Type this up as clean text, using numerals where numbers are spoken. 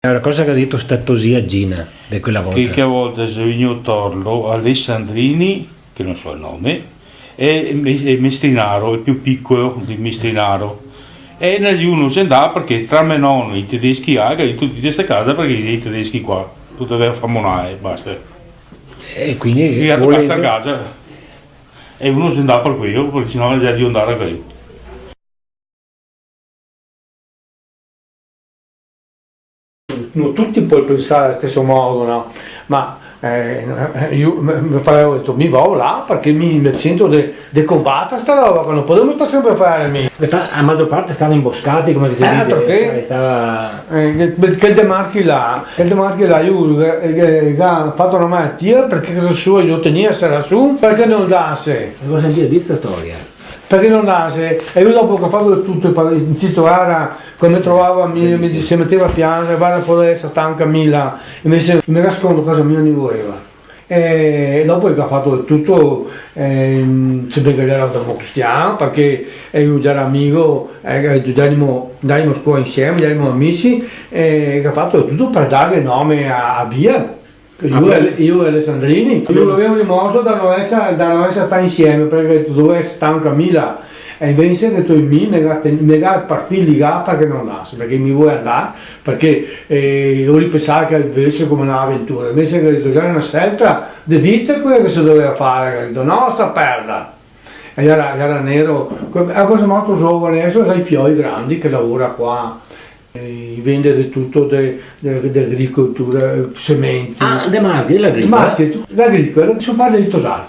È una cosa che ha detto Statosia Gina di quella volta. Che a volte se vigno Torlo, Alessandrini, che non so il nome, e Mestrinaro, il più piccolo di Mestrinaro. E negli uno si andava perché tra me non i tedeschi che tutti queste case perché i tedeschi qua, tutto deve fare basta. E quindi E basta a casa. E uno si andava per quello, perché sennò già di andare a quello. Non tutti puoi pensare allo stesso modo, no? Ma io mi ho detto mi vado là perché mi sento di combattere sta roba, che non possiamo stare sempre a fare. la maggior parte stanno imboscati, come si Altro dice. che che De Marchi là, io ho fatto una malattia perché casa sua io tenia sarà su, perché non andasse? Devo sentire di questa storia. Perché non andasse? E io dopo che ho fatto tutto il titolare, come trovava, si metteva a piangere, guarda può essere stanca Mila, invece mi nascondo cosa mia non voleva. E dopo che ho fatto tutto, sempre che era da Cristiano, perché io già ero amico, andiamo a scuola insieme, eravamo amici, e ho fatto tutto per dare nome a Via. Io e Alessandrini, io l'avevo rimosso da non essere stare insieme perché tu dovevi essere stanca Mila e invece che tu mi negare partire ligata che non andasse perché mi vuoi andare perché io ripensavo che invece come un'avventura invece che tu una scelta di vita quella che si doveva fare, ho detto no sta perda e era nero, è una cosa molto giovane, adesso ha i fioi grandi che lavora qua. Vende di tutto di agricoltura, sementi. Ah, De Marchi, l'agricola? L'agricola, si parla di Tosar.